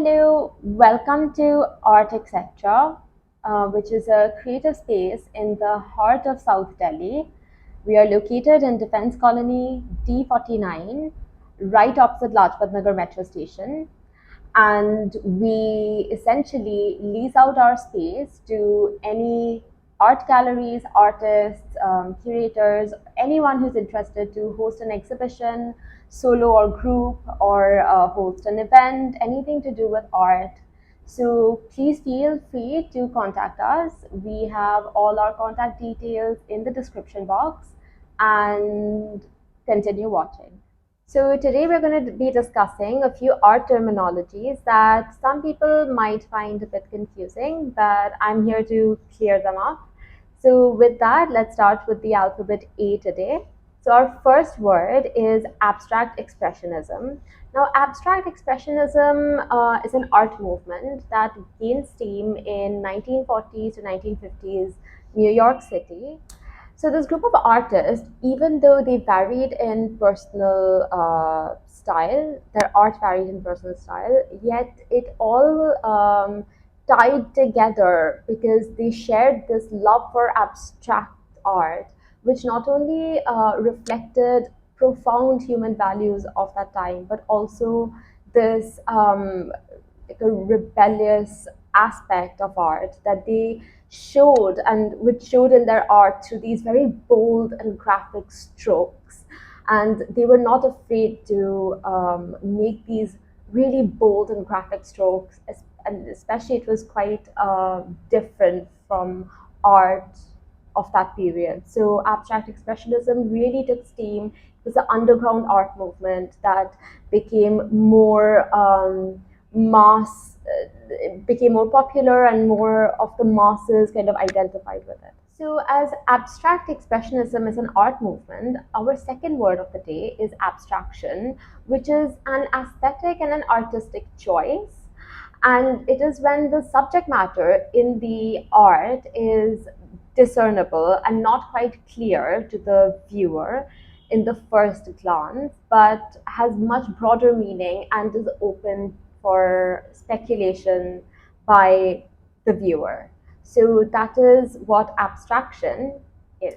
Hello, welcome to Art Etc., which is a creative space in the heart of South Delhi. We are located in Defence Colony D49, right opposite Lajpat Nagar Metro Station, and we essentially lease out our space to any art galleries, artists, curators, anyone who's interested to host an exhibition, solo or group, or host an event, anything to do with art. So please feel free to contact us. We have all our contact details in the description box, and continue watching. So today we're going to be discussing a few art terminologies that some people might find a bit confusing, but I'm here to clear them up. So with that, let's start with the alphabet A today. So our first word is abstract expressionism. Now, abstract expressionism is an art movement that gained steam in 1940s to 1950s New York City. So this group of artists, even though they varied in personal style, their art varied in personal style, yet it all tied together because they shared this love for abstract art, which not only reflected profound human values of that time, but also this like a rebellious aspect of art that they showed, and which showed in their art through these very bold and graphic strokes. And they were not afraid to make these really bold and graphic strokes, and especially it was quite different from art of that period. So abstract expressionism really took steam. It was an underground art movement that became more mass, became more popular, and more of the masses kind of identified with it. So, as abstract expressionism is an art movement, our second word of the day is abstraction, which is an aesthetic and an artistic choice. And it is when the subject matter in the art is discernible and not quite clear to the viewer in the first glance, but has much broader meaning and is open for speculation by the viewer. So that is what abstraction is.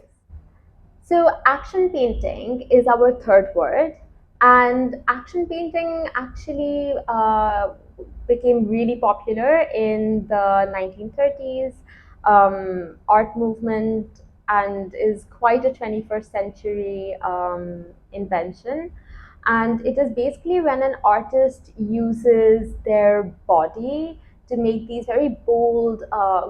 So action painting is our third word, and action painting actually became really popular in the 1930s art movement, and is quite a 21st century invention. And it is basically when an artist uses their body to make these very bold,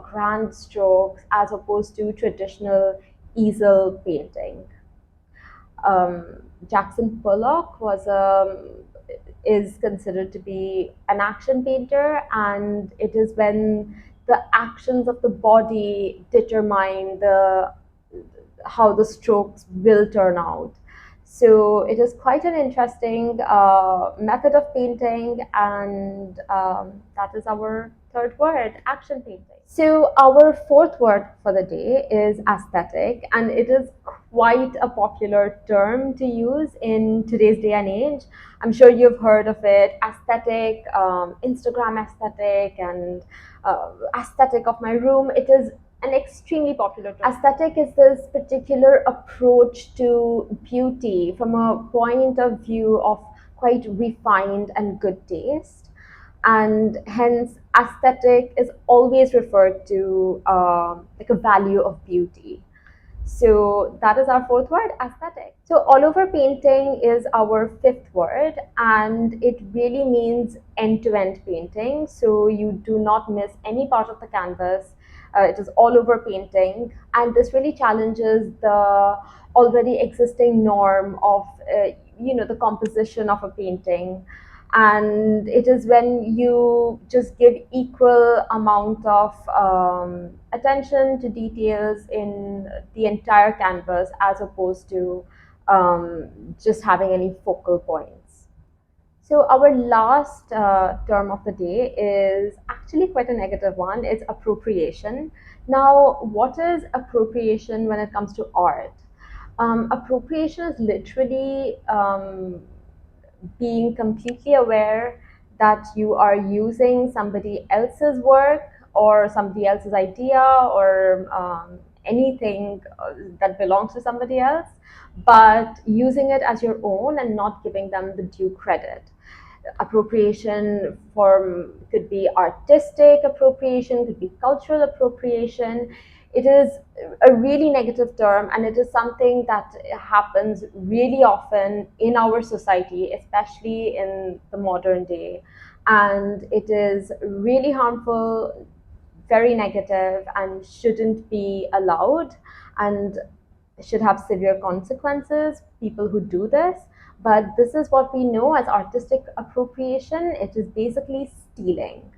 grand strokes as opposed to traditional easel painting. Jackson Pollock is considered to be an action painter, and it is when the actions of the body determine the how the strokes will turn out. So it is quite an interesting method of painting, and that is our third word, action painting. So our fourth word for the day is aesthetic, and it is quite a popular term to use in today's day and age. I'm sure you've heard of it: aesthetic, Instagram aesthetic, and aesthetic of my room. It is an extremely popular term. Aesthetic is this particular approach to beauty from a point of view of quite refined and good taste, and hence aesthetic is always referred to like a value of beauty. So that is our fourth word, aesthetic. So all over painting is our fifth word, and it really means end-to-end painting. So you do not miss any part of the canvas. It is all over painting, and this really challenges the already existing norm of the composition of a painting. And it is when you just give equal amount of attention to details in the entire canvas as opposed to just having any focal points. So our last term of the day is actually quite a negative one. It's appropriation. Now, what is appropriation when it comes to art? Appropriation is literally being completely aware that you are using somebody else's work or somebody else's idea or anything that belongs to somebody else, but using it as your own and not giving them the due credit. Appropriation form could be artistic appropriation, could be cultural appropriation. It is a really negative term, and it is something that happens really often in our society, especially in the modern day. And it is really harmful, very negative, and shouldn't be allowed, and should have severe consequences, people who do this. But this is what we know as artistic appropriation. It is basically stealing.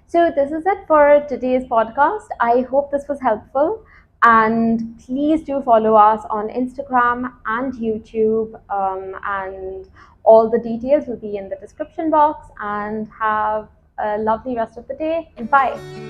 So, this is it for today's podcast. I hope this was helpful. And please do follow us on Instagram and YouTube. And all the details will be in the description box. And have a lovely rest of the day. And bye.